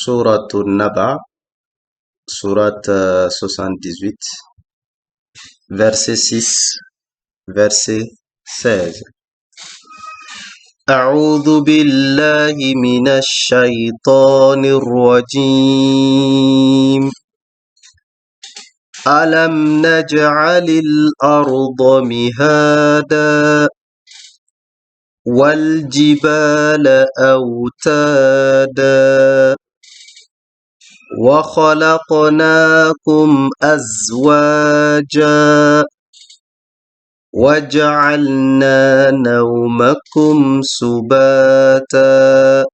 Sourate Naba, sourate 78, verset 6, verset 16. أعوذ بالله من الشيطان الرجيم. ألم نجعل الأرض مهادا والجبال أوتادا وخلقناكم أزواجا وجعلنا نومكم سباتا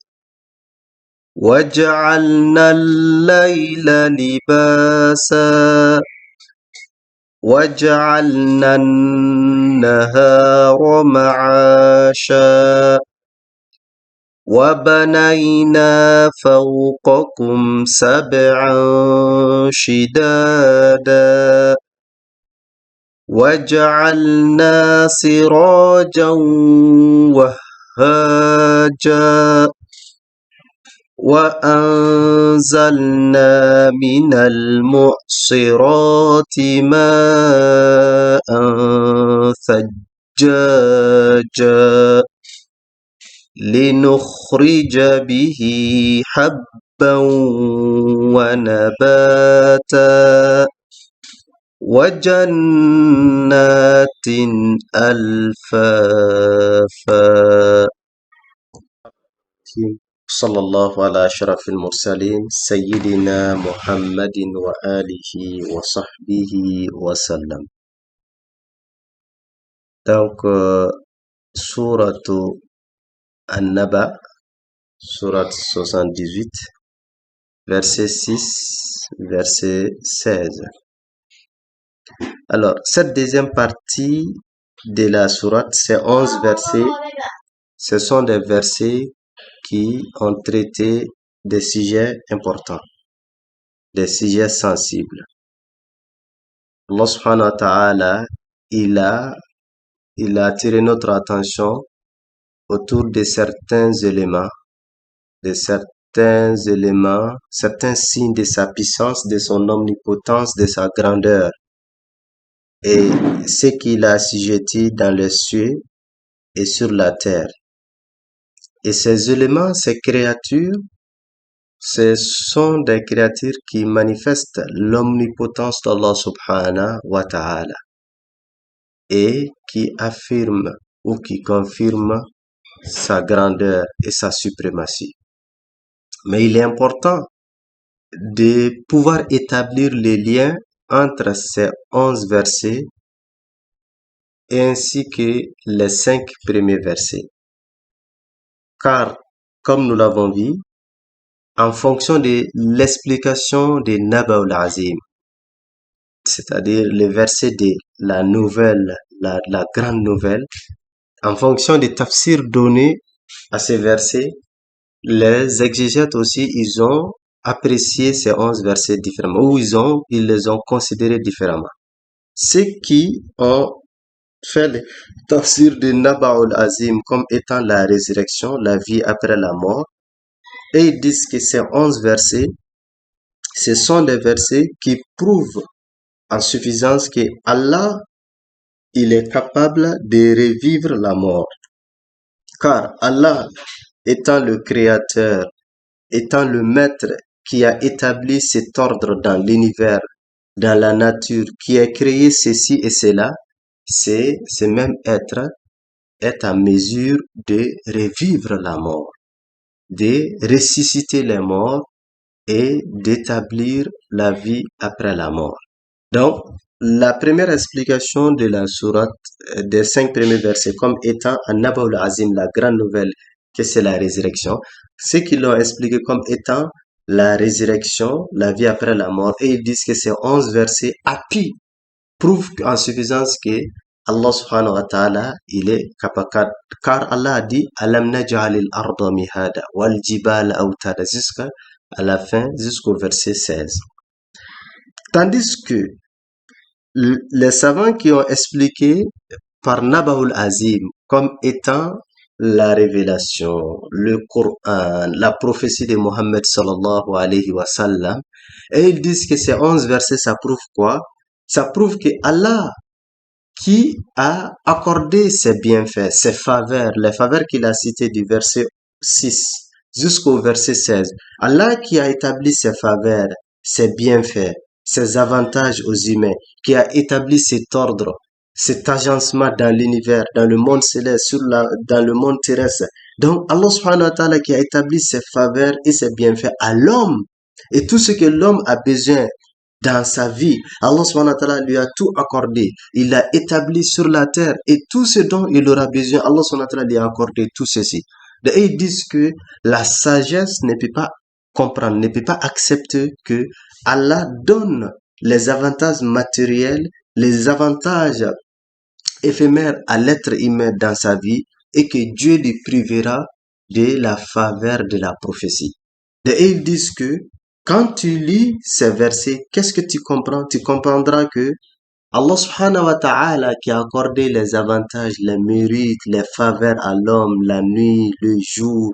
وجعلنا الليل لباسا وجعلنا النهار معاشا وبنينا فوقكم سبعا شدادا وجعلنا سراجا وهاجا وأنزلنا من المعصرات ماء ثجاجا لنخرج به حبا ونباتا وجنات ألفافا. صلى الله على أشرف المرسلين سيدنا محمد وآله وصحبه وسلم. Donc, sourate An-Naba, sourate 78, verset 6, verset 16. Alors, cette deuxième partie de la sourate, ces 11 versets, ce sont des versets qui ont traité des sujets importants, des sujets sensibles. Allah subhanahu wa ta'ala, il a attiré notre attention autour de certains éléments, certains signes de sa puissance, de son omnipotence, de sa grandeur, et ce qu'il a assujetti dans les cieux et sur la terre. Et ces éléments, ces créatures, ce sont des créatures qui manifestent l'omnipotence d'Allah subhanahu wa ta'ala et qui affirment ou qui confirment sa grandeur et sa suprématie. Mais il est important de pouvoir établir les liens entre ces 11 versets ainsi que les 5 premiers versets. Car, comme nous l'avons vu, en fonction de l'explication de Naba'ul Azim, c'est-à-dire le verset de la nouvelle, la grande nouvelle, en fonction des tafsirs donnés à ces versets, les exégètes aussi, ils ont apprécié ces 11 versets différemment, ou ils les ont considérés différemment. Ceux qui ont fait le tafsir de Naba'ul Azim comme étant la résurrection, la vie après la mort, et ils disent que ces 11 versets, ce sont des versets qui prouvent en suffisance que Allah, il est capable de revivre la mort. Car Allah, étant le créateur, étant le maître qui a établi cet ordre dans l'univers, dans la nature, qui a créé ceci et cela, ce même être est en mesure de revivre la mort, de ressusciter les morts et d'établir la vie après la mort. Donc, la première explication de la sourate des 5 premiers versets comme étant un Naba'ul Azim, la grande nouvelle, que c'est la résurrection, ceux qui l'ont expliqué comme étant la résurrection, la vie après la mort, et ils disent que ces 11 versets appuient, prouvent en suffisance que Allah subhanahu wa ta'ala, il est capable, car Allah a dit Alam naj'alil arda mihada wal jibala awtada jusqu'à la fin, jusqu'au verset 16. Tandis que les savants qui ont expliqué par Naba'ul Azim comme étant la révélation, le Coran, la prophétie de Mohammed sallallahu alayhi wa sallam. Et ils disent que ces 11 versets, ça prouve quoi? Ça prouve que Allah qui a accordé ses bienfaits, ses faveurs, les faveurs qu'il a citées du verset 6 jusqu'au verset 16. Allah qui a établi ses faveurs, ses bienfaits, ses avantages aux humains, qui a établi cet ordre, cet agencement dans l'univers, dans le monde céleste, dans le monde terrestre. Donc Allah subhanahu wa ta'ala qui a établi ses faveurs et ses bienfaits à l'homme et tout ce que l'homme a besoin dans sa vie. Allah subhanahu wa ta'ala lui a tout accordé. Il l'a établi sur la terre et tout ce dont il aura besoin, Allah subhanahu wa ta'ala lui a accordé tout ceci. Et ils disent que la sagesse ne peut pas comprendre, ne peut pas accepter que Allah donne les avantages matériels, les avantages éphémères à l'être humain dans sa vie et que Dieu lui privera de la faveur de la prophétie. Et ils disent que quand tu lis ces versets, qu'est-ce que tu comprends? Tu comprendras que Allah subhanahu wa ta'ala qui a accordé les avantages, les mérites, les faveurs à l'homme, la nuit, le jour,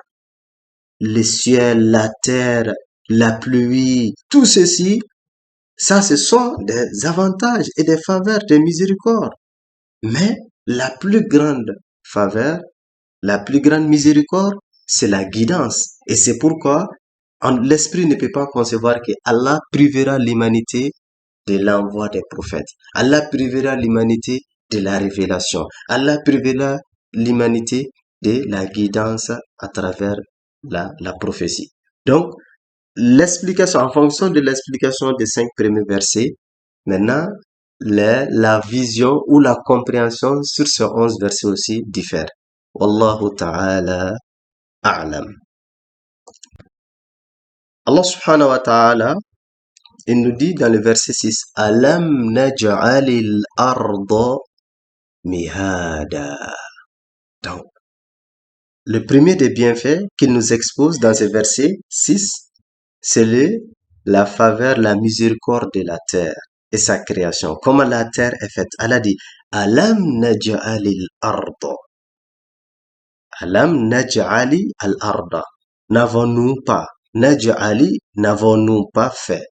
le ciel, la terre, la pluie, tout ceci, ça ce sont des avantages et des faveurs, des miséricordes. Mais la plus grande faveur, la plus grande miséricorde, c'est la guidance. Et c'est pourquoi l'esprit ne peut pas concevoir que Allah privera l'humanité de l'envoi des prophètes. Allah privera l'humanité de la révélation. Allah privera l'humanité de la guidance à travers la prophétie. Donc, l'explication, en fonction de l'explication des 5 premiers versets, maintenant, la vision ou la compréhension sur ces 11 versets aussi diffère. Wallahu ta'ala a'lam. Allah subhanahu wa ta'ala, il nous dit dans le verset 6, Alam naj'alil arda mihada. Donc, le premier des bienfaits qu'il nous expose dans ce verset 6, c'est la faveur, la miséricorde de la terre et sa création. Comment la terre est faite? Allah dit, Alam naj'alil arda. Alam naj'ali al-arda. N'avons-nous pas? Naj'ali, n'avons-nous pas fait?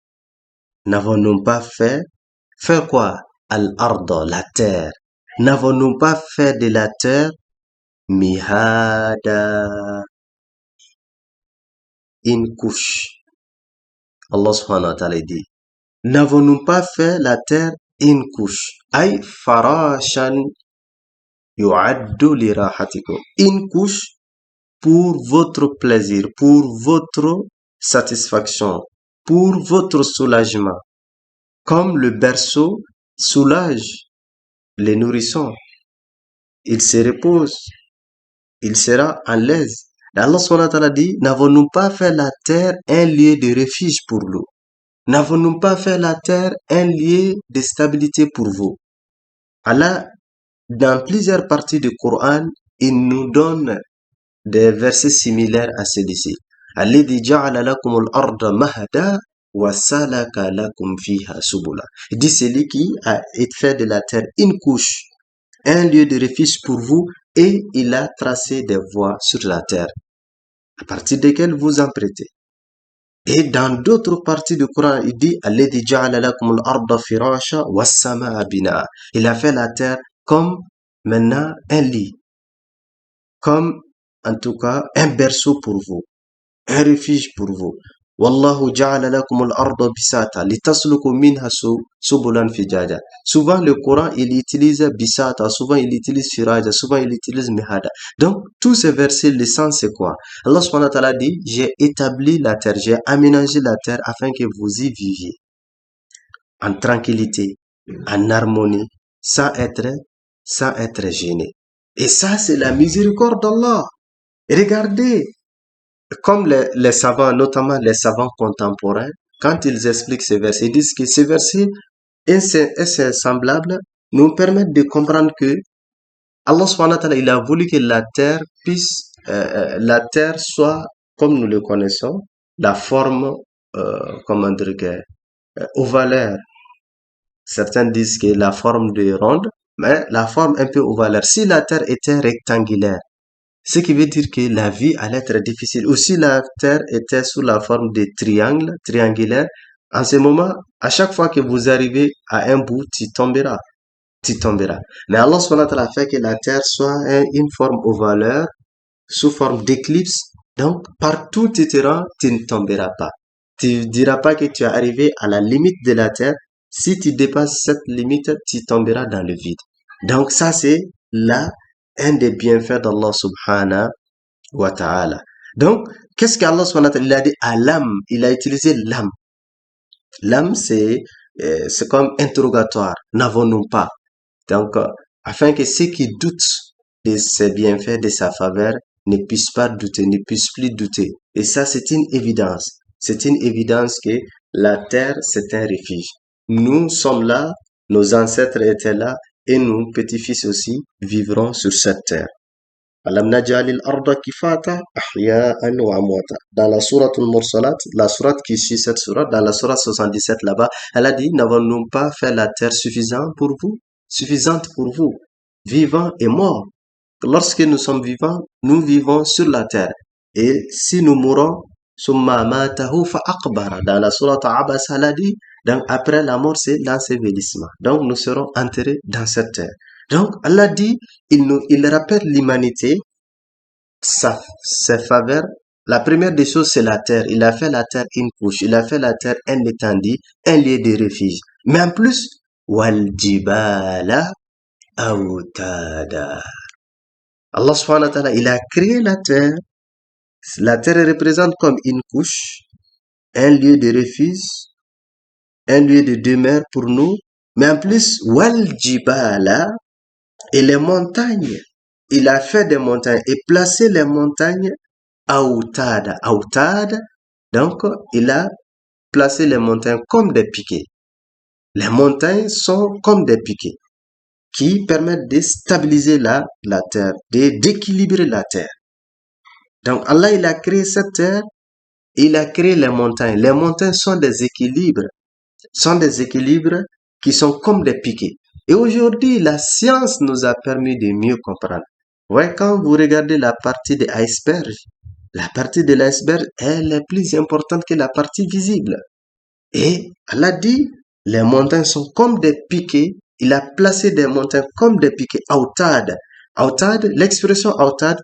N'avons-nous pas fait? Faire quoi? Al-arda, la terre. N'avons-nous pas fait de la terre mihada, une couche? Allah subhanahu wa ta'ala dit, n'avons-nous pas fait la terre une couche? Ay farashan yu'addu li rahatikum. Une couche pour votre plaisir, pour votre satisfaction, pour votre soulagement. Comme le berceau soulage les nourrissons. Il se repose, il sera à l'aise. Allah subhanahu wa ta'ala dit, n'avons-nous pas fait la terre un lieu de refuge pour l'eau? N'avons-nous pas fait la terre un lieu de stabilité pour vous? Allah, dans plusieurs parties du Coran, il nous donne des versets similaires à celui-ci. Alladhi ja'ala lakumul arda mahada wa salaka lakum fiha subula. Il dit celui qui a fait de la terre une couche, un lieu de refuge pour vous, et il a tracé des voies sur la terre, à partir desquelles vous empruntez. Et dans d'autres parties du Coran, il dit Alladhi ja'ala lakumul arda firasha was samaa bina. Il a fait la terre comme maintenant un lit, comme en tout cas un berceau pour vous, un refuge pour vous. Wallahu ja'ala lakumul arda bisata litasluku minha subulan fijaja. Souvent le Coran il utilise bisata, souvent il utilise firaja, souvent il utilise mihada. Donc tous ces versets, le sens c'est quoi? Allah subhanahu wa ta'ala dit, j'ai établi la terre, j'ai aménagé la terre afin que vous y viviez en tranquillité, en harmonie, sans être gêné. Et ça c'est la miséricorde d'Allah. Regardez, comme les savants, notamment les savants contemporains, quand ils expliquent ces versets, ils disent que ces versets et semblables nous permettent de comprendre que Allah subhanahu wa ta'ala, il a voulu que la terre puisse, la terre soit, comme nous le connaissons, la forme, comment dire, ovalaire. Certains disent que la forme de ronde, mais la forme un peu ovalaire. Si la terre était rectangulaire, Ce qui veut dire que la vie allait être difficile. Aussi, la terre était sous la forme de triangles, triangulaires. En ce moment, à chaque fois que vous arrivez à un bout, tu tomberas. Mais Allah subhanahu wa ta'ala a fait que la terre soit une forme ovalaire, sous forme d'éclipse. Donc, partout tu te rends, tu ne tomberas pas. Tu ne diras pas que tu es arrivé à la limite de la terre. Si tu dépasses cette limite, tu tomberas dans le vide. Donc, ça, c'est là un des bienfaits d'Allah subhanahu wa ta'ala. Donc, qu'est-ce qu'Allah subhanahu wa ta'ala il a dit à l'âme? Il a utilisé l'âme. L'âme, c'est comme interrogatoire. N'avons-nous pas? Donc, afin que ceux qui doutent de ses bienfaits, de sa faveur, ne puissent pas douter, ne puissent plus douter. Et ça, c'est une évidence. C'est une évidence que la terre, c'est un refuge. Nous sommes là, nos ancêtres étaient là, et nous, petits-fils aussi, vivrons sur cette terre. Alam naj'alil arda kifata ahya'an wa amwata. Dans la sourate al-Mursalat, la sourate qui suit cette sourate, dans la sourate 77 là-bas, elle a dit, n'avons-nous pas fait la terre suffisante pour vous, vivants et morts? Lorsque nous sommes vivants, nous vivons sur la terre. Et si nous mourons, summa matahu fa aqbara. Dans la sourate Abbas, elle a dit, donc après la mort, c'est l'ensevelissement. Donc nous serons enterrés dans cette terre. Donc Allah dit, il rappelle l'humanité, ses faveurs. La première des choses, c'est la terre. Il a fait la terre une couche. Il a fait la terre un étendue, un lieu de refuge. Mais en plus, wal jibala awtada. Allah subhanahu wa ta'ala, il a créé la terre. La terre représente comme une couche, un lieu de refuge, un lieu de demeure pour nous. Mais en plus, wal jibala, et les montagnes. Il a fait des montagnes et placé les montagnes Aoutada. Aoutada, donc il a placé les montagnes comme des piquets. Les montagnes sont comme des piquets qui permettent de stabiliser la terre, d'équilibrer la terre. Donc Allah, il a créé cette terre, il a créé les montagnes. Les montagnes sont des équilibres qui sont comme des piquets. Et aujourd'hui, la science nous a permis de mieux comprendre. Ouais, quand vous regardez la partie de l'iceberg, la partie de l'iceberg, elle est plus importante que la partie visible. Et Allah dit, les montagnes sont comme des piquets. Il a placé des montagnes comme des piquets. Autad. Autad, l'expression autad,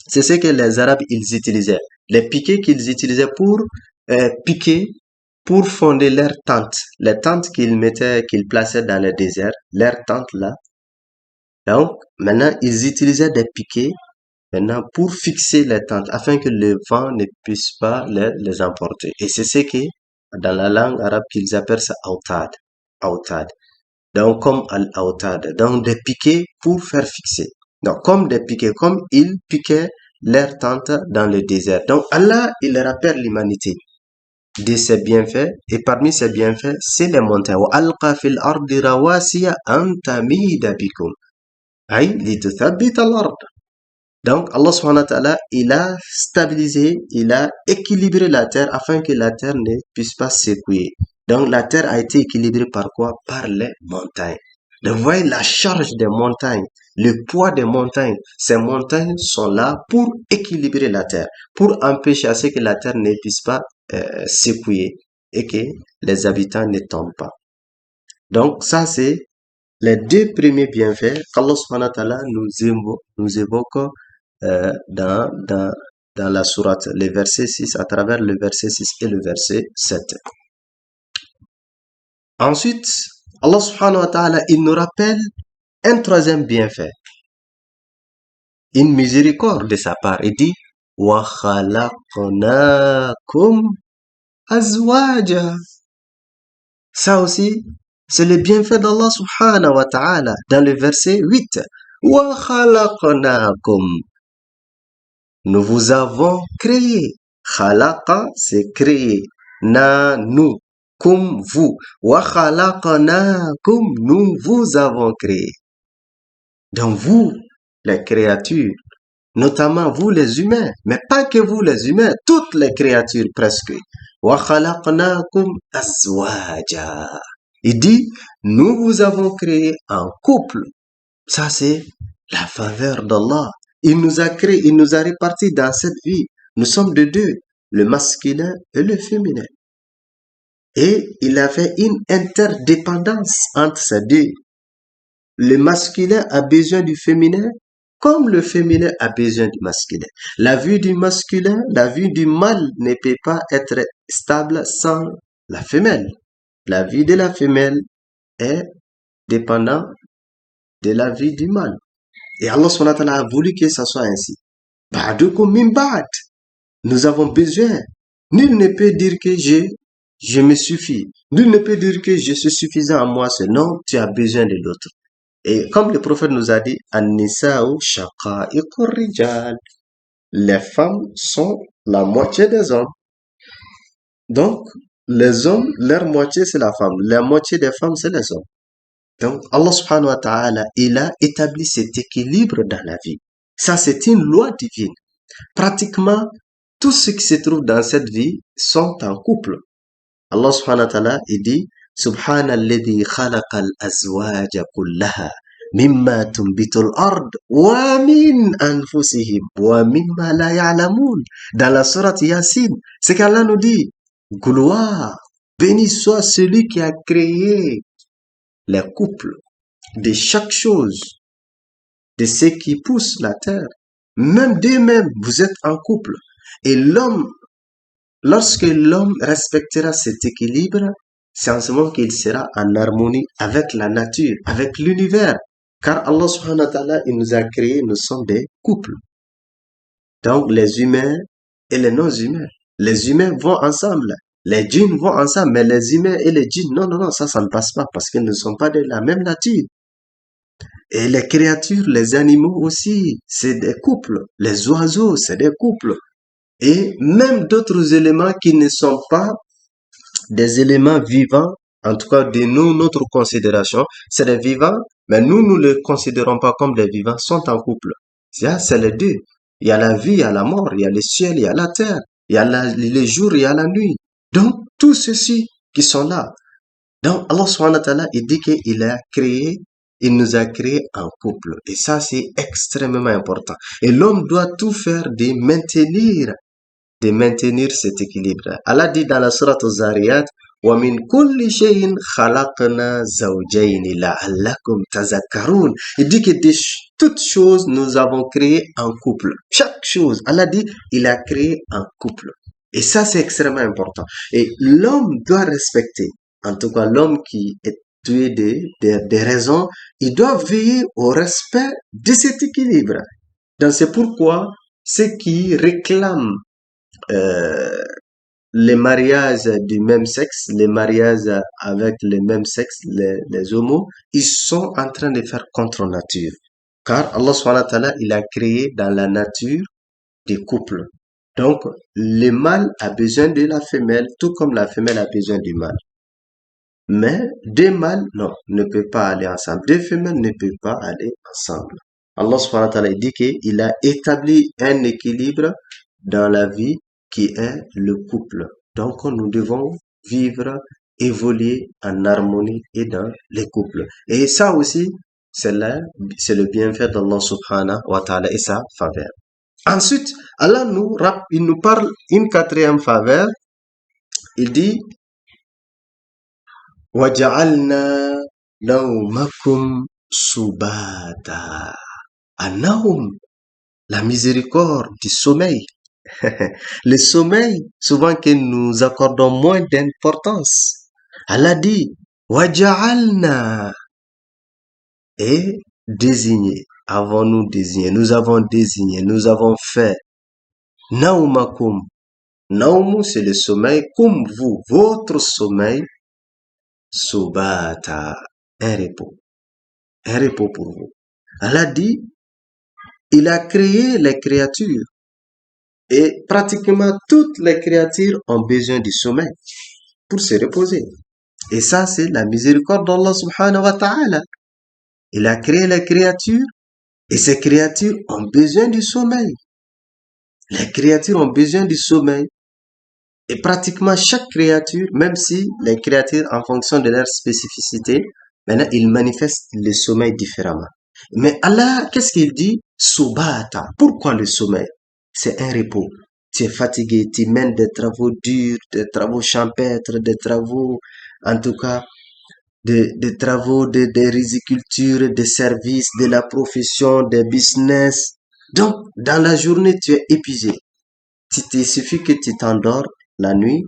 c'est ce que les Arabes, ils utilisaient. Les piquets qu'ils utilisaient pour piquer, pour fonder leurs tentes. Les tentes qu'ils plaçaient dans le désert, leurs tentes là. Donc, maintenant, ils utilisaient des piquets maintenant pour fixer les tentes afin que le vent ne puisse pas les emporter. Et c'est ce que dans la langue arabe qu'ils appellent ça autad. Autad. Donc comme al-autad. Donc des piquets pour faire fixer. Donc comme des piquets, comme ils piquaient leurs tentes dans le désert. Donc Allah, il rappelle l'humanité de ses bienfaits. Et parmi ses bienfaits, c'est les montagnes. Wa alqa fil ardi rawasiya an tamida bikum. Ay lituthabbita al-ard. Donc, Allah subhanahu wa ta'ala, il a stabilisé, il a équilibré la terre afin que la terre ne puisse pas s'écouler. Donc, la terre a été équilibrée par quoi? Par les montagnes. Donc, vous voyez la charge des montagnes, le poids des montagnes. Ces montagnes sont là pour équilibrer la terre, pour empêcher à ce que la terre ne puisse pas s'écouler et que les habitants ne tombent pas. Donc, ça, c'est les deux premiers bienfaits qu'Allah subhanahu wa ta'ala nous évoque dans la sourate, le verset 6, à travers le verset 6 et le verset 7. Ensuite, Allah subhanahu wa ta'ala, il nous rappelle un troisième bienfait, une miséricorde de sa part. Il dit, wa khalaqnakum azwaja. Ça aussi, c'est le bienfait d'Allah subhanahu wa ta'ala dans le verset 8. Wa khalaqnakum. Nous vous avons créé. Khalaqa, c'est créé. Na, nous. Comme vous. Wa khalaqnakum. Nous vous avons créé. Donc vous, les créatures, notamment vous les humains, mais pas que vous les humains, toutes les créatures presque. Wa khalaqnakum azwaja. Il dit, nous vous avons créé en couple. Ça c'est la faveur d'Allah. Il nous a créé, il nous a répartis dans cette vie. Nous sommes de deux, le masculin et le féminin. Et il a fait une interdépendance entre ces deux. Le masculin a besoin du féminin comme le féminin a besoin du masculin. La vie du masculin, la vie du mâle ne peut pas être stable sans la femelle. La vie de la femelle est dépendante de la vie du mâle. Et Allah subhanahu wa ta'ala a voulu que ça soit ainsi. Ba'dukum min ba'd. Nous avons besoin. Nul ne peut dire que je me suffis. Nul ne peut dire que je suis suffisant à moi seul. Non, tu as besoin de l'autre. Et comme le prophète nous a dit, An-nisa'u shaqa'iqur rijal. Les femmes sont la moitié des hommes. Donc, les hommes, leur moitié c'est la femme. La moitié des femmes c'est les hommes. Donc, Allah subhanahu wa ta'ala, il a établi cet équilibre dans la vie. Ça, c'est une loi divine. Pratiquement, tout ce qui se trouve dans cette vie sont en couple. Allah subhanahu wa ta'ala, il dit, Subhanalladhi khalaqal azwaja kullaha mimma tumbitul ard wa min anfusihim wa mimma la ya'lamun. Dans la sourate Yasin, c'est qu'Allah nous dit, gloire, béni soit celui qui a créé les couples de chaque chose, de ce qui pousse la terre. Même d'eux-mêmes, vous êtes en couple. Et l'homme, lorsque l'homme respectera cet équilibre, c'est en ce moment qu'il sera en harmonie avec la nature, avec l'univers. Car Allah subhanahu wa ta'ala, il nous a créés, nous sommes des couples. Donc les humains et les non-humains. Les humains vont ensemble. Les djinns vont ensemble, mais les humains et les djinns, non, ça ne passe pas parce qu'ils ne sont pas de la même nature. Et les créatures, les animaux aussi, c'est des couples. Les oiseaux, c'est des couples. Et même d'autres éléments qui ne sont pas des éléments vivants, en tout cas de nous, notre considération, c'est des vivants, mais nous ne les considérons pas comme des vivants, sont en couple. C'est les deux. Il y a la vie, il y a la mort, il y a le ciel, il y a la terre, il y a les jours, il y a la nuit. Donc, tous ceux-ci qui sont là. Donc, Allah subhanahu wa ta'ala, il dit il nous a créé en couple. Et ça, c'est extrêmement important. Et l'homme doit tout faire de maintenir cet équilibre. Allah dit dans la sourate Az-Zariyat, وَمِن كُلِّ شَيْءٍ خَلَقْنَا زَوْجَيْنِ لَعَلَّكُمْ تَذَكَّرُونَ. Il dit que de toutes choses, nous avons créé un couple. Chaque chose, Allah dit, il a créé un couple. Et ça, c'est extrêmement important. Et l'homme doit respecter, en tout cas l'homme qui est tué des raisons, il doit veiller au respect de cet équilibre. Donc c'est pourquoi ceux qui réclament les mariages du même sexe, les mariages avec le même sexe, les homos, ils sont en train de faire contre nature. Car Allah subhanahu wa ta'ala, il a créé dans la nature des couples. Donc, le mâle a besoin de la femelle, tout comme la femelle a besoin du mâle. Mais deux mâles, non, ne peuvent pas aller ensemble. Deux femelles ne peuvent pas aller ensemble. Allah subhanahu wa ta'ala dit qu'il a établi un équilibre dans la vie qui est le couple. Donc, nous devons vivre, évoluer en harmonie et dans les couples. Et ça aussi, c'est le bienfait d'Allah subhanahu wa ta'ala et sa faveur. Ensuite, Allah il nous parle une quatrième faveur. Il dit, وَجَعَلْنَا نَوْمَكُمْ سُبَاتًا. An-nawm, la miséricorde du sommeil. Le sommeil, souvent que nous accordons moins d'importance. Allah dit, وَجَعَلْنَا, et désigné, avons-nous désigné, nous avons désigné, nous avons fait, Naumakum. Naum, c'est le sommeil, comme vous, votre sommeil, Subata, un repos pour vous. Allah dit, il a créé les créatures et pratiquement toutes les créatures ont besoin du sommeil pour se reposer. Et ça, c'est la miséricorde d'Allah subhanahu wa ta'ala. Il a créé les créatures et ces créatures ont besoin du sommeil. Les créatures ont besoin du sommeil. Et pratiquement chaque créature, même si les créatures, en fonction de leur spécificité, maintenant, ils manifestent le sommeil différemment. Mais Allah, qu'est-ce qu'il dit? Subata. Pourquoi le sommeil? C'est un repos. Tu es fatigué, tu mènes des travaux durs, des travaux champêtres, des travaux, en tout cas, des travaux de riziculture, des services, de la profession, des business. Donc, dans la journée, tu es épuisé. Il suffit que tu t'endors la nuit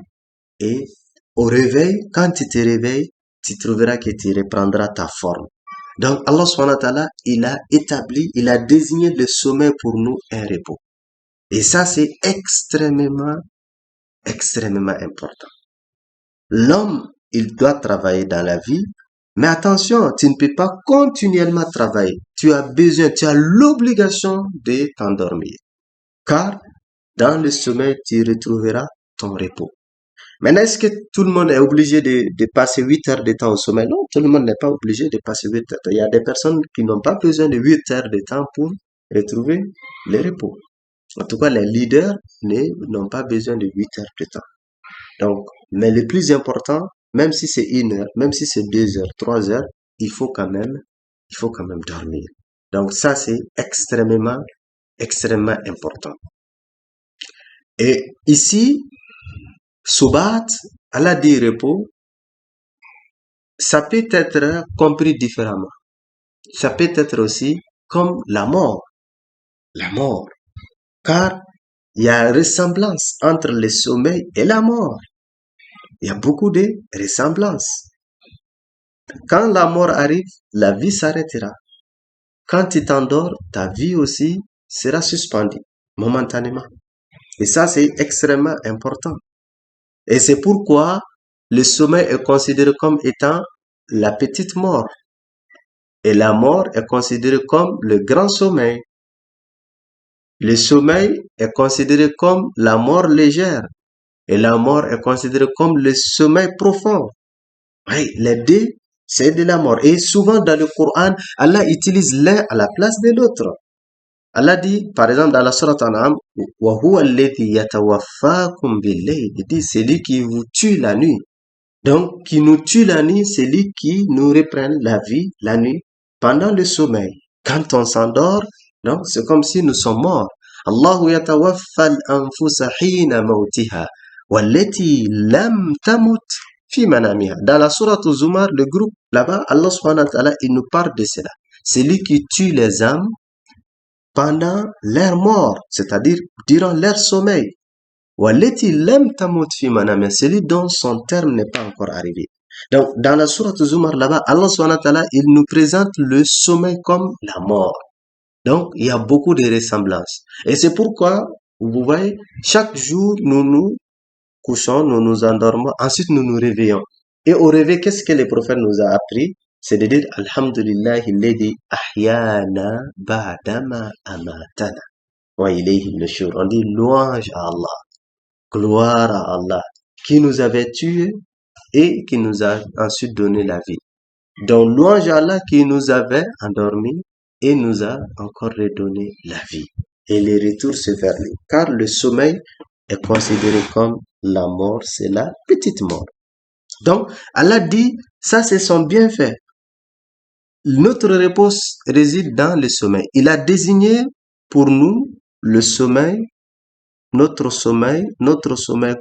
et au réveil, quand tu te réveilles, tu trouveras que tu reprendras ta forme. Donc, Allah subhanahu wa ta'ala, il a établi, il a désigné le sommeil pour nous un repos. Et ça, c'est extrêmement important. L'homme, il doit travailler dans la vie, mais attention, tu ne peux pas continuellement travailler. Tu as l'obligation de t'endormir. Car dans le sommeil, tu retrouveras ton repos. Maintenant, est-ce que tout le monde est obligé de passer 8 heures de temps au sommeil? Non, tout le monde n'est pas obligé de passer 8 heures. Il y a des personnes qui n'ont pas besoin de 8 heures de temps pour retrouver le repos. En tout cas, les leaders n'ont pas besoin de 8 heures de temps. Donc, mais le plus important, même si c'est 1 heure, même si c'est 2 heures, 3 heures, il faut quand même dormir. Donc, ça, c'est extrêmement important. Et ici, Subat, Allah dit repos, ça peut être compris différemment. Ça peut être aussi comme la mort. La mort. Car il y a ressemblance entre le sommeil et la mort. Il y a beaucoup de ressemblances. Quand la mort arrive, la vie s'arrêtera. Quand tu t'endors, ta vie aussi sera suspendue momentanément. Et ça, c'est extrêmement important. Et c'est pourquoi le sommeil est considéré comme étant la petite mort. Et la mort est considérée comme le grand sommeil. Le sommeil est considéré comme la mort légère. Et la mort est considérée comme le sommeil profond. Oui, les deux, c'est de la mort. Et souvent dans le Coran, Allah utilise l'un à la place de l'autre. Allah dit, par exemple, dans la sourate An'am, وَهُوَ الَّذِي يَتَوَفَّاكُمْ بِاللَّيْلِ. Il dit, c'est lui qui vous tue la nuit. Donc, qui nous tue la nuit, c'est lui qui nous reprend la vie la nuit pendant le sommeil. Quand on s'endort, donc c'est comme si nous sommes morts. Allahu yatawaffa al-anfusa hina mawtiha wallati lam tamut fi manamiha. Dans la sourate Zumar, le groupe là-bas, Allah subhanahu wa ta'ala, il nous parle de cela. C'est lui qui tue les âmes pendant leur mort, c'est-à-dire durant leur sommeil. Wallati lam tamut fi manamiha, celui dont son terme n'est pas encore arrivé. Donc, dans la sourate Zumar là-bas, Allah subhanahu wa ta'ala, il nous présente le sommeil comme la mort. Donc, il y a beaucoup de ressemblances. Et c'est pourquoi, vous voyez, chaque jour, nous nous couchons, nous nous endormons, ensuite nous nous réveillons. Et au réveil, qu'est-ce que le prophète nous a appris? C'est de dire, Alhamdulillahi alladhi ahyana ba'dama amatana wa ilayhi nushur. On dit louange à Allah, gloire à Allah, qui nous avait tués et qui nous a ensuite donné la vie. Donc, louange à Allah qui nous avait endormis et nous a encore redonné la vie. Et le retour se vers lui. Car le sommeil est considéré comme la mort, c'est la petite mort. Donc, Allah dit, ça c'est son bienfait. Notre repos réside dans le sommeil. Il a désigné pour nous le sommeil, notre sommeil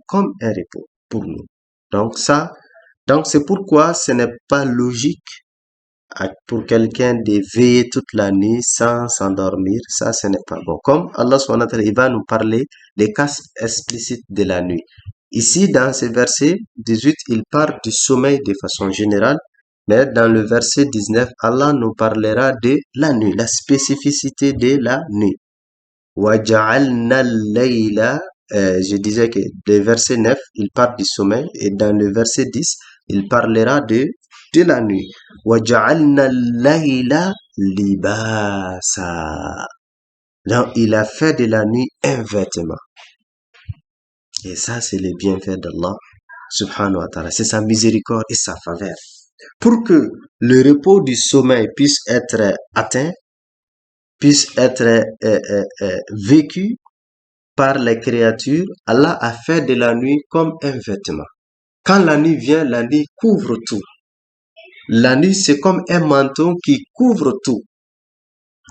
comme un repos pour nous. Donc c'est pourquoi ce n'est pas logique pour quelqu'un de veiller toute la nuit sans s'endormir. Ça, ce n'est pas bon. Comme Allah subhanahu wa ta'ala, il va nous parler des cas explicites de la nuit. Ici, dans ce verset 18, il parle du sommeil de façon générale. Mais dans le verset 19, Allah nous parlera de la nuit, la spécificité de la nuit. وَجَعَلْنَا اللَّيْلَ je disais que le verset 9, il parle du sommeil. Et dans le verset 10, il parlera de la nuit. وَجَعَلْنَا اللَّيْلَ لِبَاسًا. Donc, il a fait de la nuit un vêtement. Et ça, c'est le bienfait d'Allah, subhanahu wa ta'ala. C'est sa miséricorde et sa faveur. Pour que le repos du sommeil puisse être atteint, puisse être vécu par les créatures, Allah a fait de la nuit comme un vêtement. Quand la nuit vient, la nuit couvre tout. La nuit, c'est comme un manteau qui couvre tout.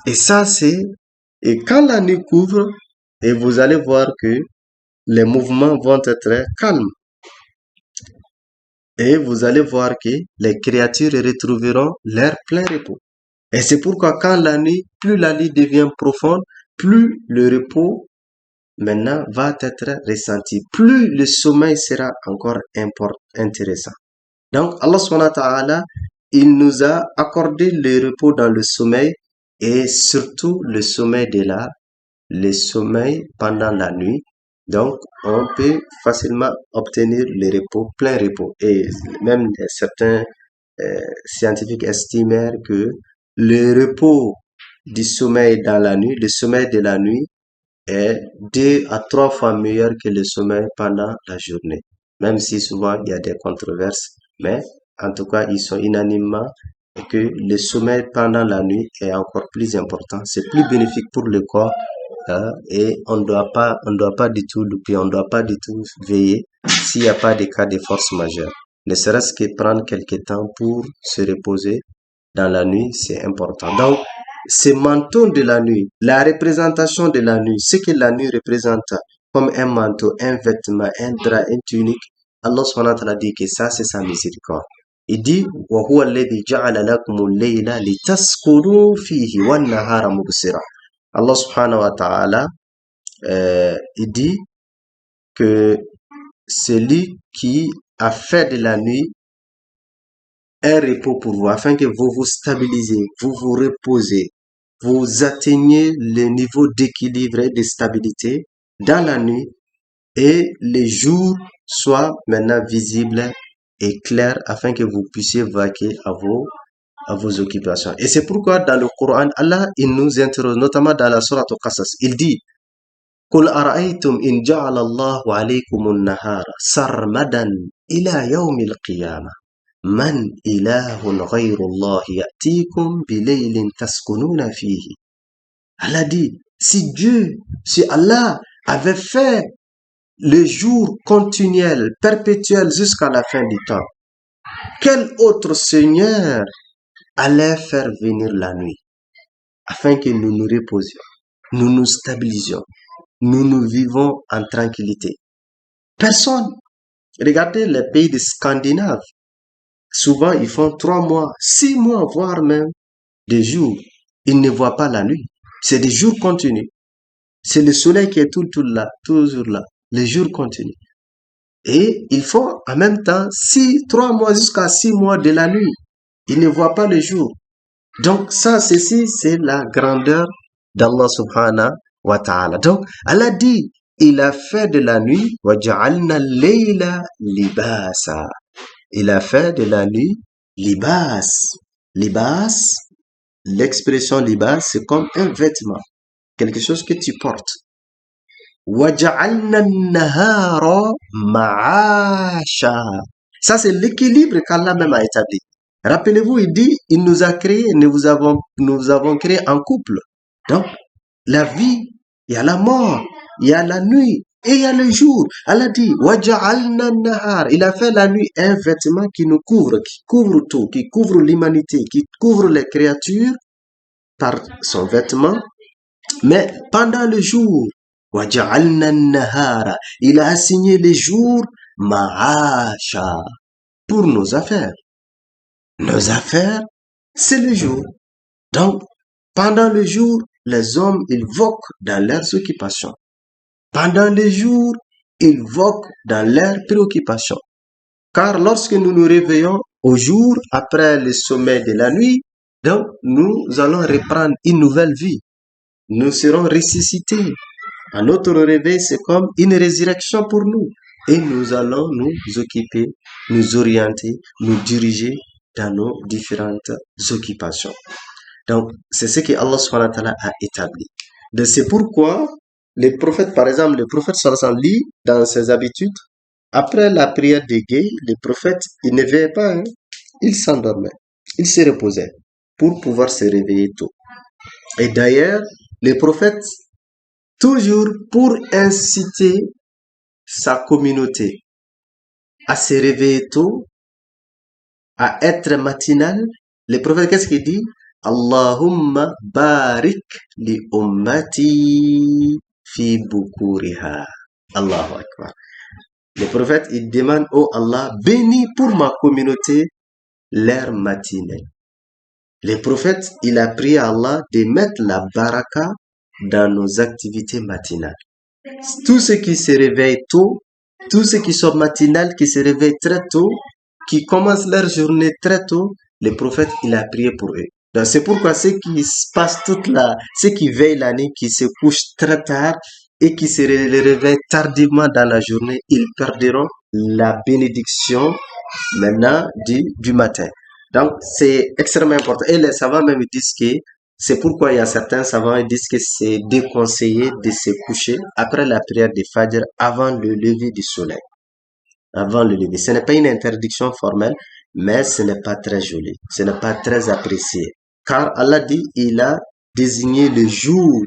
Et ça, c'est Et quand la nuit couvre, et vous allez voir que les mouvements vont être calmes. Et vous allez voir que les créatures retrouveront leur plein repos. Et c'est pourquoi quand la nuit, plus la nuit devient profonde, plus le repos maintenant va être ressenti, plus le sommeil sera encore intéressant. Donc Allah subhanahu wa ta'ala, il nous a accordé le repos dans le sommeil et surtout le sommeil pendant la nuit. Donc, on peut facilement obtenir le repos, plein repos. Et même certains scientifiques estimèrent que le repos du sommeil dans la nuit, le sommeil de la nuit est 2 à 3 fois meilleur que le sommeil pendant la journée. Même si souvent il y a des controverses, mais en tout cas, ils sont unanimement que le sommeil pendant la nuit est encore plus important. C'est plus bénéfique pour le corps et on doit pas du tout louper, on doit pas du tout veiller s'il n'y a pas de cas de force majeure. Ne serait-ce que prendre quelques temps pour se reposer dans la nuit, c'est important. Donc, ce manteau de la nuit, la représentation de la nuit, ce que la nuit représente comme un manteau, un vêtement, un drap, une tunique, Allah subhanahu wa ta'ala dit que ça, c'est sa miséricorde. Il dit, وَهُوَ الَّذِي جَعَلَ لَكُمُ اللَّيْلَ لِتَسْكُنُوا فِيهِ وَالنَّهَارَ مُبْصِرًا. Allah subhanahu wa ta'ala, il dit que c'est lui qui a fait de la nuit un repos pour vous, afin que vous vous stabilisez, vous vous reposez, vous atteignez le niveau d'équilibre et de stabilité dans la nuit et les jours soient maintenant visibles et clairs afin que vous puissiez vaquer à vos occupations. Et c'est pourquoi dans le Coran, Allah, il nous interroge, notamment dans la sourate Al-Qasas, il dit, قل أرأيتم إن جعل الله عليكم النهار سرمدا إلى يوم القيامة من إله غير الله يأتيكم بليل تسكنون فيه. Allah dit, si Allah avait fait le jour continuel, perpétuel jusqu'à la fin du temps, quel autre Seigneur allait faire venir la nuit afin que nous nous reposions, nous nous stabilisions, nous vivons en tranquillité? Personne. Regardez les pays de Scandinave. Souvent, ils font 3 mois, 6 mois, voire même des jours. Ils ne voient pas la nuit. C'est des jours continus. C'est le soleil qui est tout là, toujours là. Les jours continuent. Et ils font en même temps 3 mois jusqu'à 6 mois de la nuit. Ils ne voient pas le jour. Donc ça, ceci, c'est la grandeur d'Allah subhanahu wa ta'ala. Donc, Allah dit, il a fait de la nuit, وَجَعَلْنَا اللَّيْلَ لِبَاسًا. Il a fait de la nuit libas. Libas, l'expression libas, c'est comme un vêtement, quelque chose que tu portes. وَجَعَلْنَا النَّهَارَ مَعَاشًا. Ça, c'est l'équilibre qu'Allah même a établi. Rappelez-vous, il dit, il nous a créé, nous avons créé en couple. Donc, la vie, il y a la mort, il y a la nuit et il y a le jour. Allah dit, وَجَعَلْنَا النَّهَارَ. Il a fait la nuit un vêtement qui nous couvre, qui couvre tout, qui couvre l'humanité, qui couvre les créatures par son vêtement. Mais pendant le jour, وَجَعَلْنَا النَّهَارَ. Il a assigné les jours ma'asha pour nos affaires. Nos affaires, c'est le jour. Donc, pendant le jour, les hommes, ils voquent dans leurs occupations. Pendant les jours, ils voquent dans leurs préoccupations. Car lorsque nous nous réveillons au jour, après le sommeil de la nuit, donc nous allons reprendre une nouvelle vie. Nous serons ressuscités. À notre réveil, c'est comme une résurrection pour nous. Et nous allons nous occuper, nous orienter, nous diriger dans nos différentes occupations. Donc, c'est ce que Allah subhanahu wa ta'ala a établi. Donc, c'est pourquoi les prophètes, par exemple, le prophète sallallahu alayhi wa sallam lit dans ses habitudes, après la prière de guet, les prophètes, ils ne veillaient pas, hein. Ils s'endormaient, ils se reposaient pour pouvoir se réveiller tôt. Et d'ailleurs, les prophètes, toujours pour inciter sa communauté à se réveiller tôt, à être matinal, les prophètes, qu'est-ce qu'il dit? Allahumma barik li ummati fi bukuriha. Allahu Akbar. Le prophète, il demande, oh Allah, bénis pour ma communauté l'heure matinée. Le prophète, il a prié à Allah de mettre la baraka dans nos activités matinales. Tous ceux qui se réveillent tôt, tous ceux qui sont matinales, qui se réveillent très tôt, qui commencent leur journée très tôt, le prophète, il a prié pour eux. Donc c'est pourquoi ceux qui passent ceux qui veillent la nuit, qui se couchent très tard et qui se réveillent tardivement dans la journée, ils perdront la bénédiction maintenant du matin. Donc c'est extrêmement important. Et les savants même disent que c'est pourquoi il y a certains savants qui disent que c'est déconseillé de se coucher après la prière de Fajr avant le lever du soleil. Avant le lever. Ce n'est pas une interdiction formelle, mais ce n'est pas très joli. Ce n'est pas très apprécié. Car Allah dit, il a désigné le jour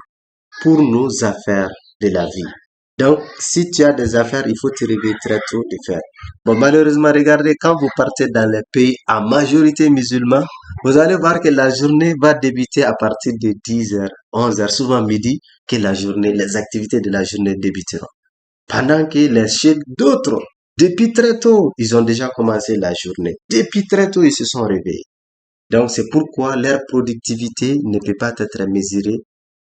pour nos affaires de la vie. Donc, si tu as des affaires, il faut te réveiller très tôt de faire. Bon, malheureusement, regardez, quand vous partez dans les pays à majorité musulmane, vous allez voir que la journée va débuter à partir de 10h, 11h, souvent midi, que la journée, les activités de la journée débuteront. Pendant que chez d'autres, depuis très tôt, ils ont déjà commencé la journée. Depuis très tôt, ils se sont réveillés. Donc, c'est pourquoi leur productivité ne peut pas être mesurée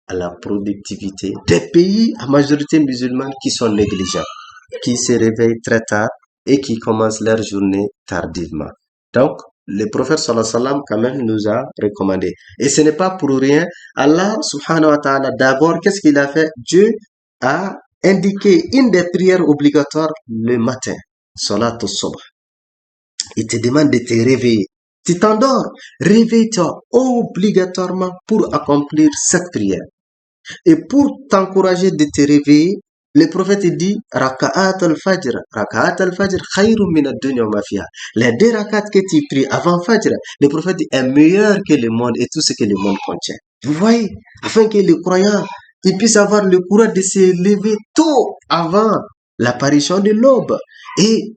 à la productivité des pays à majorité musulmane qui sont négligents, qui se réveillent très tard et qui commencent leur journée tardivement. Donc, le prophète sallallahu alayhi wa sallam quand même nous a recommandé. Et ce n'est pas pour rien. Allah subhanahu wa ta'ala, d'abord, qu'est-ce qu'il a fait? Dieu a indiqué une des prières obligatoires le matin. Salat al-subh. Il te demande de te réveiller. Tu t'endors, réveille-toi obligatoirement pour accomplir cette prière. Et pour t'encourager de te réveiller, le prophète dit Raka'at al-Fajr. Raka'at al-Fajr khayrun min ad-dunya wa ma fiha. Les deux rakats que tu pries avant Fajr, le prophète dit est meilleur que le monde et tout ce que le monde contient. Vous voyez, afin que les croyants ils puissent avoir le courage de se lever tôt avant l'apparition de l'aube. Et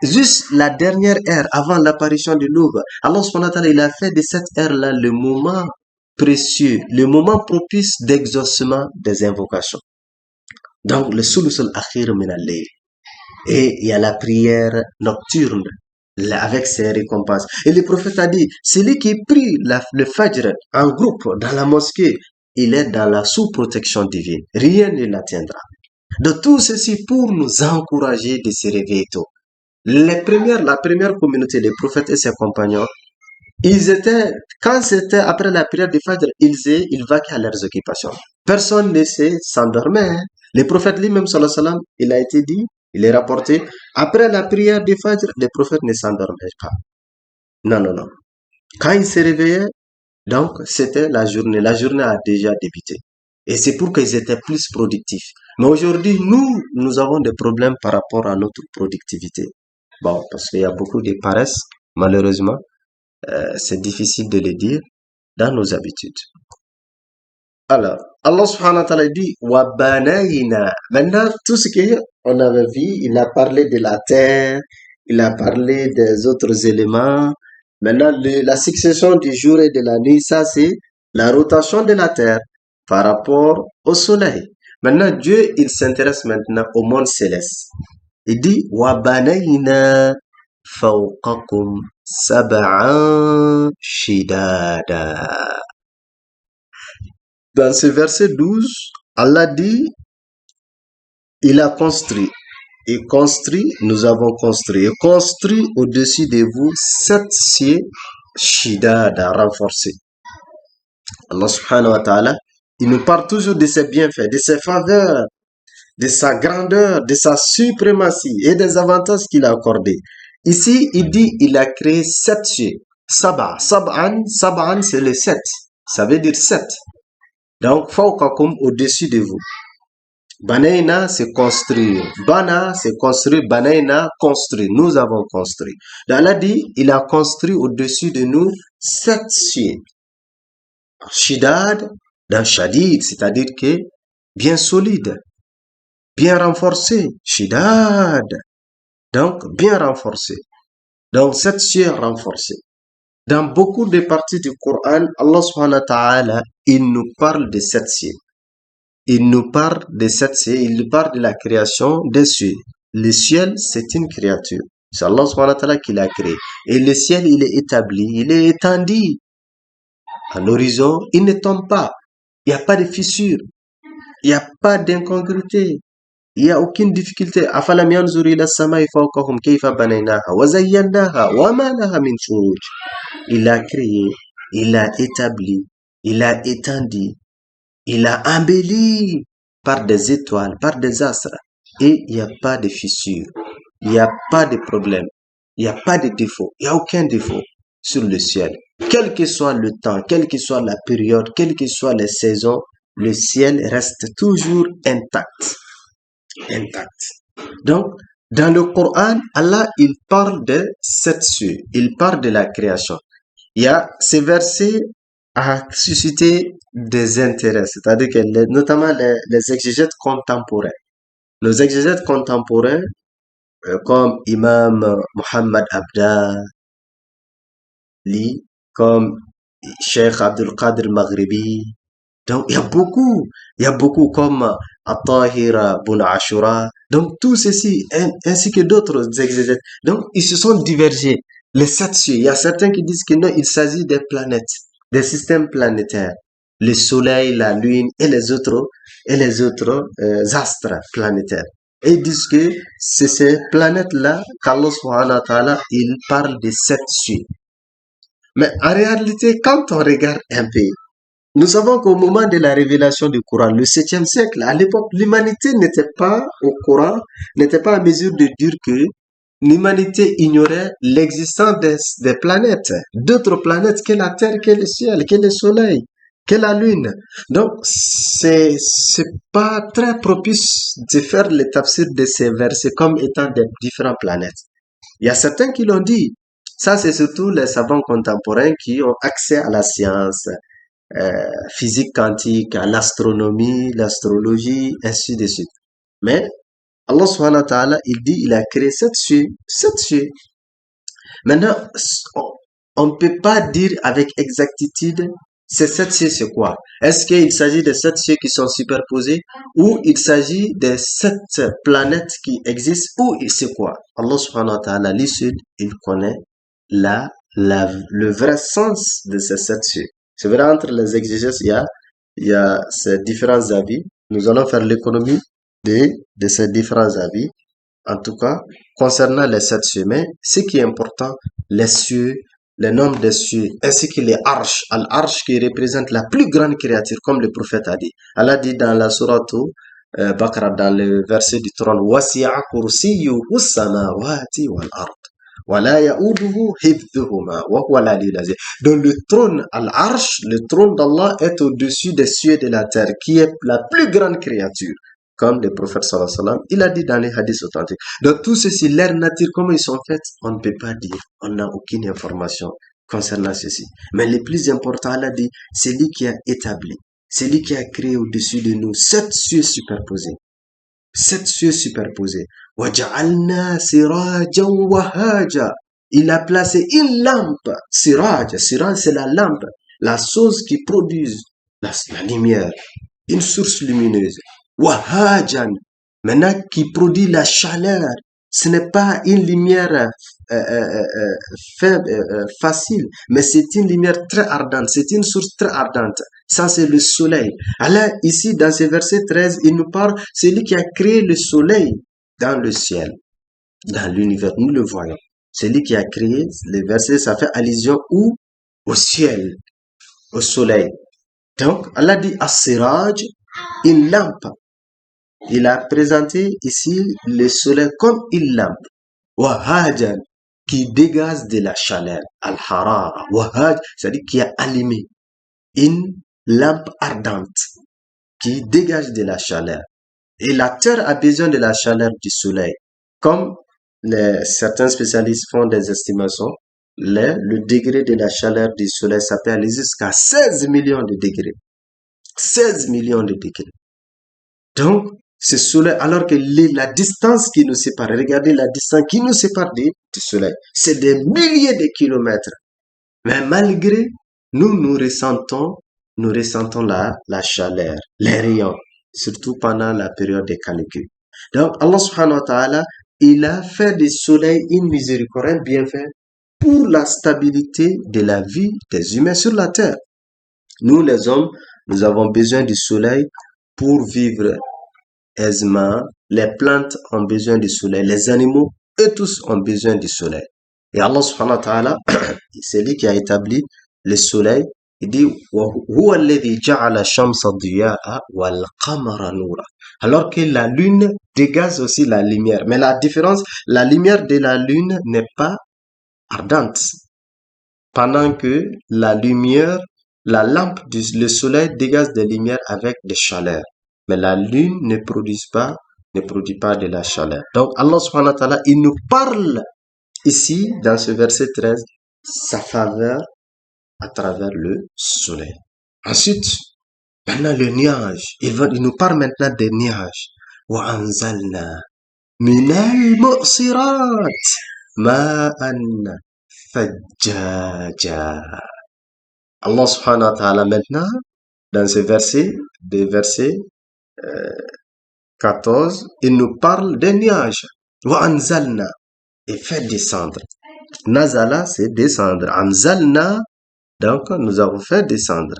juste la dernière heure avant l'apparition de l'aube, Allah subhanahu wa ta'ala, il a fait de cette heure-là le moment précieux, le moment propice d'exaucement des invocations. Donc, le sulusul akhir min al-layl. Et il y a la prière nocturne avec ses récompenses. Et le prophète a dit, celui qui prie le fajr en groupe dans la mosquée, il est dans la sous-protection divine. Rien ne l'atteindra. De tout ceci pour nous encourager de se réveiller tôt. La première communauté des prophètes et ses compagnons, quand c'était après la prière du Fajr, ils vaquaient à leurs occupations. Personne ne s'endormait. Le prophète lui-même, sallallahu alayhi wa sallam, il a été dit, il est rapporté, après la prière du Fajr, le prophète ne s'endormait pas. Non, non, non. Quand il se réveillait, donc c'était la journée. La journée a déjà débuté. Et c'est pour qu'ils étaient plus productifs. Mais aujourd'hui, nous avons des problèmes par rapport à notre productivité. Bon, parce qu'il y a beaucoup de paresse, malheureusement. C'est difficile de le dire dans nos habitudes. Alors, Allah subhanahu wa ta'ala dit wa banayna. Maintenant, tout ce qu'on avait vu, il a parlé de la terre, il a parlé des autres éléments. Maintenant, la succession du jour et de la nuit, ça c'est la rotation de la terre par rapport au soleil. Maintenant, Dieu, il s'intéresse maintenant au monde céleste. Il dit wa banayna fawqakum sab'an shidada. Dans ce verset 12, Allah dit, il a construit. Et construit, nous avons construit. Et construit au-dessus de vous 7 cieux shidada renforcés. Allah subhanahu wa ta'ala, il nous parle toujours de ses bienfaits, de ses faveurs, de sa grandeur, de sa suprématie et des avantages qu'il a accordés. Ici, il dit, il a créé 7 cieux. Sab'an, c'est le 7. Ça veut dire 7. Donc, fawqakum au-dessus de vous. Banayna, c'est construire. Bana, c'est construire. Banayna, construire. Nous avons construit. Donc, Allah dit, il a construit au-dessus de nous 7 cieux. Shidad, dans shadid, c'est-à-dire que bien solide, bien renforcé. Shidad. Donc, bien renforcé. Donc, 7 cieux renforcés. Dans beaucoup de parties du Coran, Allah subhanahu wa ta'ala, il nous parle de sept cieux. Il nous parle de sept cieux, il nous parle de la création des cieux. Le ciel, c'est une créature. C'est Allah subhanahu wa ta'ala qui l'a créé. Et le ciel, il est établi, il est étendu. À l'horizon, il ne tombe pas. Il n'y a pas de fissure. Il n'y a pas d'incongruité. Il n'y a aucune difficulté. أَفَلَمْ يَنْظُرُوا إِلَى السَّمَاءِ فَوْقَهُمْ كَيْفَ بَنَيْنَاهَا وَزَيَّنَّاهَا وَمَا لَهَا مِنْ فُرُوجٍ. Il a créé, il a établi, il a étendu, il a embelli par des étoiles, par des astres. Et il n'y a pas de fissure, il n'y a pas de problème, il n'y a pas de défaut, il n'y a aucun défaut sur le ciel. Quel que soit le temps, quelle que soit la période, quelles que soient les saisons, le ciel reste toujours intact. Intact. Donc, dans le Coran, Allah, il parle de sept cieux, il parle de la création. Il y a ces versets à susciter des intérêts, c'est-à-dire que notamment les exégètes contemporains. Nos exégètes contemporains, comme Imam Muhammad Abdali, comme Cheikh Abdul Qadir Maghribi. Donc, il y a beaucoup comme At-Tahir Bun Ashura. Donc, tout ceci, ainsi que d'autres exégètes. Donc, ils se sont divergés. Les sept cieux. Il y a certains qui disent que non, il s'agit des planètes, des systèmes planétaires. Le soleil, la lune et les autres astres planétaires. Et ils disent que c'est ces planètes-là qu'Allah subhanahu wa ta'ala, il parle de sept cieux. Mais en réalité, quand on regarde un peu, nous savons qu'au moment de la révélation du Coran, le 7e siècle, à l'époque, l'humanité n'était pas au Coran, n'était pas en mesure de dire que l'humanité ignorait l'existence des planètes, d'autres planètes que la Terre, que le ciel, que le soleil, que la lune. Donc, c'est pas très propice de faire le tafsir de ces versets comme étant des différentes planètes. Il y a certains qui l'ont dit. Ça, c'est surtout les savants contemporains qui ont accès à la science, physique quantique, à l'astronomie, l'astrologie, ainsi de suite. Mais Allah subhanahu wa ta'ala, il dit, il a créé sept cieux, sept cieux. Maintenant, on ne peut pas dire avec exactitude ces sept cieux c'est quoi? Est-ce qu'il s'agit de sept cieux qui sont superposés ou il s'agit de sept planètes qui existent ou c'est quoi? Allah subhanahu wa ta'ala, lui seul, il connaît le vrai sens de ces sept cieux. C'est vrai, entre les exégèses, il y a ces différents avis. Nous allons faire l'économie de ces différents avis. En tout cas, concernant les sept cieux, mais ce qui est important, les cieux, le nombre des cieux, ainsi que les arches, l'arche qui représente la plus grande créature, comme le prophète a dit. Allah dit dans la sourate Baqarah, dans le verset du trône, وَسِعَ كُرْسِيُّهُ السَّمَاوَاتِ وَالْأَرْضِ وَلَا يَؤُودُهُ حِفْظُهُمَا وَهُوَ الْعَلِيُّ الْعَظِيمُ. Donc le trône, l'arche, le trône d'Allah est au-dessus des cieux et de la terre, qui est la plus grande créature. Comme le prophète sallallahu alayhi wa sallam, il a dit dans les hadiths authentiques. Donc tout ceci, leur nature, comment ils sont faits, on ne peut pas dire. On n'a aucune information concernant ceci. Mais le plus important, Allah dit, c'est lui qui a établi, c'est lui qui a créé au-dessus de nous sept cieux superposés. Sept cieux superposés. وَجَعَلْنَا سِرَاجًا وَهَاجًا. Il a placé une lampe. Siraj, c'est la lampe, la chose qui produit la lumière, une source lumineuse. Wahajan, maintenant qui produit la chaleur. Ce n'est pas une lumière faible, facile, mais c'est une lumière très ardente, c'est une source très ardente. Ça, c'est le soleil. Alors, ici, dans ce verset 13, il nous parle, c'est lui qui a créé le soleil dans le ciel, dans l'univers. Nous le voyons. C'est lui qui a créé, le verset, ça fait allusion où? Au ciel, au soleil. Donc, Allah dit, as-siraj, une lampe. Il a présenté ici le soleil comme une lampe. Wahajan, qui dégage de la chaleur. Al-harara. Wahaj, c'est-à-dire qui a allumé. Une lampe ardente qui dégage de la chaleur. Et la terre a besoin de la chaleur du soleil. Comme certains spécialistes font des estimations, le degré de la chaleur du soleil, ça peut aller jusqu'à 16 millions de degrés. 16 millions de degrés. Donc, ce soleil, alors que la distance qui nous sépare, regardez la distance qui nous sépare du soleil, c'est des milliers de kilomètres. Mais malgré, nous ressentons la chaleur, les rayons, surtout pendant la période des canicules. Donc, Allah subhanahu wa ta'ala, il a fait du soleil une miséricorde, un bienfait pour la stabilité de la vie des humains sur la terre. Nous, les hommes, nous avons besoin du soleil pour vivre aisément. Les plantes ont besoin du soleil, les animaux, eux tous ont besoin du soleil. Et Allah subhanahu wa ta'ala, c'est lui qui a établi le soleil. Il dit, وَهُوَ الَّذِي جَعَلَ الشَّمْسَ ضِيَاءً وَالْقَمَرَ نُورًا. Alors que la lune dégage aussi la lumière. Mais la différence, la lumière de la lune n'est pas ardente. Pendant que la lumière, la lampe le soleil dégage des lumières avec des chaleurs. Mais la lune ne produit pas de la chaleur. Donc Allah subhanahu wa ta'ala, il nous parle ici, dans ce verset 13, sa faveur à travers le soleil. Ensuite, maintenant le nuage, il nous parle maintenant des nuages. وَأَنزَلْنَا مِنَ الْمُعْصِرَاتِ مَاءً ثَجَّاجًا. Allah subhanahu wa ta'ala maintenant, dans ce verset, des versets 14, il nous parle des nuages. وَأَنزَلْنَا, et fait descendre. Nazala, c'est descendre. Anzalna, donc nous avons fait descendre.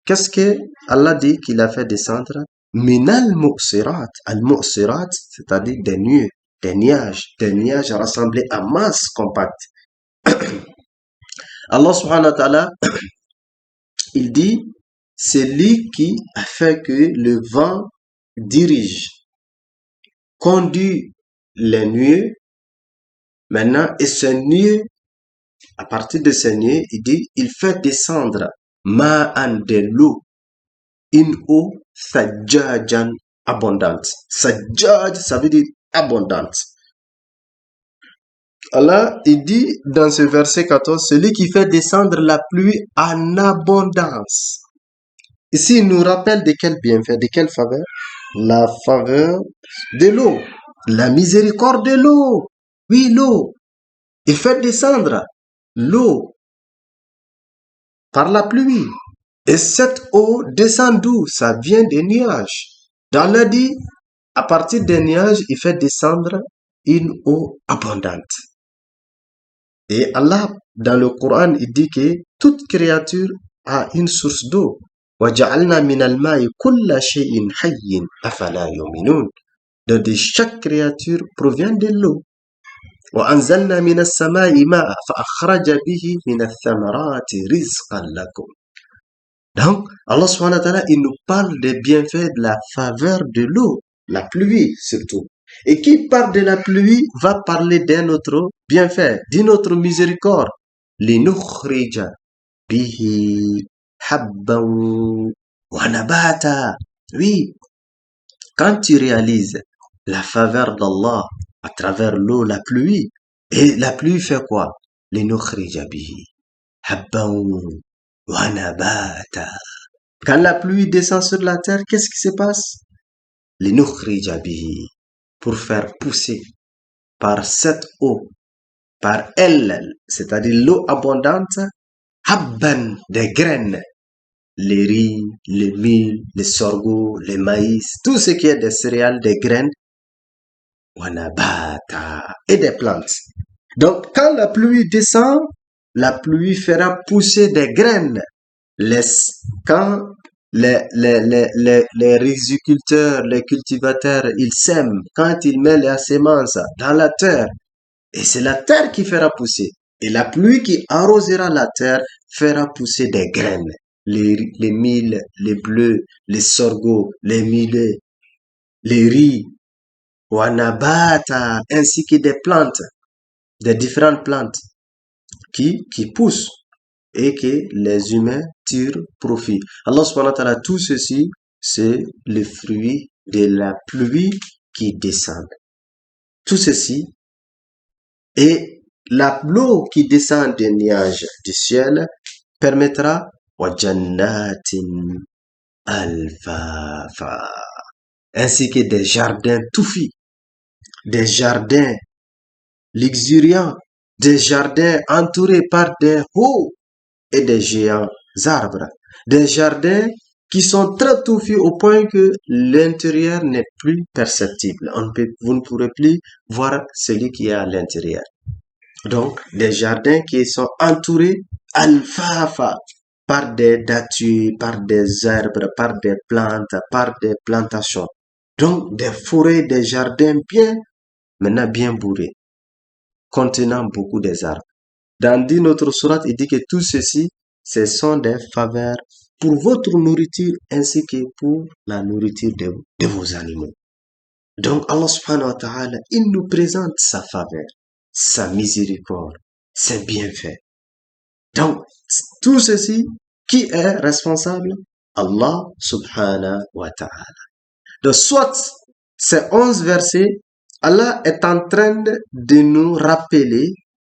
Qu'est-ce que Allah dit qu'il a fait descendre? Minal mu'sirat. Al-mu'sirat, c'est-à-dire des nuages rassemblés en masse compacte. Allah subhanahu wa ta'ala, il dit, c'est lui qui a fait que le vent dirige, conduit les nuées. Maintenant, et ce nuée, à partir de ce nuée, il dit, il fait descendre ma'an de l'eau, une eau sajjajan, abondante. Sajjaj, ça veut dire abondante. Allah, il dit dans ce verset 14, celui qui fait descendre la pluie en abondance. Ici, il nous rappelle de quel bienfait, de quelle faveur? La faveur de l'eau, la miséricorde de l'eau. Oui, l'eau. Il fait descendre l'eau par la pluie. Et cette eau descend d'où? Ça vient des nuages. Dans Allah dit, à partir des nuages, il fait descendre une eau abondante. Et Allah, dans le Coran, il dit que toute créature a une source d'eau. وَجَعَلْنَا مِنَ الْمَاءِ كُلَّ شَيْءٍ حَيٍّ أَفَلَا يُؤْمِنُونَ. Donc de chaque créature provient de l'eau. وَأَنزَلْنَا مِنَ السَّمَاءِ مَاءً فَأَخْرَجَ بِهِ مِنَ الثَّمَرَاتِ رِزْقًا لَكُمْ. Donc, Allah subhanahu wa ta'ala, il nous parle des bienfaits de la faveur de l'eau, la pluie surtout. Et qui parle de la pluie va parler d'un autre bienfait, d'une autre miséricorde. لِنُخْرِجَ بِهِ حَبًّا وَنَبَاتًا. Oui, quand tu réalises la faveur d'Allah à travers l'eau, la pluie, et la pluie fait quoi? لِنُخْرِجَ بِهِ حَبًّا وَنَبَاتًا. Quand la pluie descend sur la terre, qu'est-ce qui se passe? لِنُخْرِجَ بِهِ, pour faire pousser par cette eau, par elle, c'est-à-dire l'eau abondante, habban, des graines, les riz, les mil, les sorgho, les maïs, tout ce qui est des céréales, des graines, wanabata, et des plantes. Donc, quand la pluie descend, la pluie fera pousser des graines. Quand les riziculteurs, les cultivateurs, ils sèment, quand ils mettent la semence dans la terre, et c'est la terre qui fera pousser. Et la pluie qui arrosera la terre fera pousser des graines. Les mil, les bleus, les sorgho, les millets, les riz, wanabata, ainsi que des plantes, des différentes plantes qui poussent et que les humains tirent profit. Allah subhanahu wa ta'ala, tout ceci, c'est le fruit de la pluie qui descend. Tout ceci, et l'eau qui descend des nuages du ciel permettra wajannatin alfafa, ainsi que des jardins touffus, des jardins luxuriants, des jardins entourés par des hauts et des géants arbres, des jardins qui sont très touffus au point que l'intérieur n'est plus perceptible. Vous ne pourrez plus voir celui qui est à l'intérieur. Donc, des jardins qui sont entourés alfalfa par des dattiers, par des arbres, par des plantes, par des plantations. Donc, des forêts, des jardins maintenant bien bourrés, contenant beaucoup des arbres. Dans une autre sourate, il dit que tout ceci, ce sont des faveurs pour votre nourriture ainsi que pour la nourriture de vos animaux. Donc Allah subhanahu wa ta'ala, il nous présente sa faveur, sa miséricorde, ses bienfaits. Donc tout ceci, qui est responsable? Allah subhanahu wa ta'ala. Donc soit ces 11 versets, Allah est en train de nous rappeler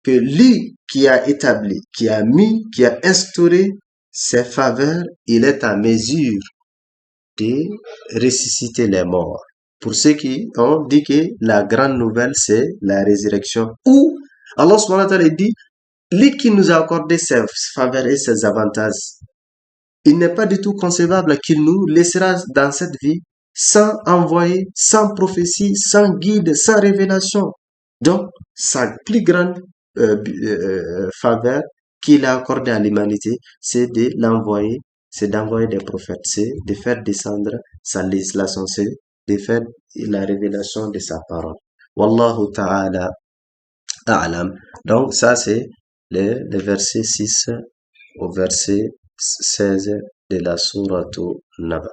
que lui qui a établi, qui a mis, qui a instauré ces faveurs, il est en mesure de ressusciter les morts. Pour ceux qui ont dit que la grande nouvelle, c'est la résurrection. Ou Allah subhanahu wa ta'ala dit, lui qui nous a accordé ses faveurs et ses avantages, il n'est pas du tout concevable qu'il nous laissera dans cette vie sans envoyer, sans prophétie, sans guide, sans révélation. Donc, sa plus grande faveur qu'il a accordée à l'humanité, c'est de l'envoyer, c'est d'envoyer des prophètes, c'est de faire descendre sa législation, c'est de faire la révélation de sa parole. Wallahu ta'ala a'lam. Donc, ça, c'est le verset 6 au verset 16 de la sourate Naba.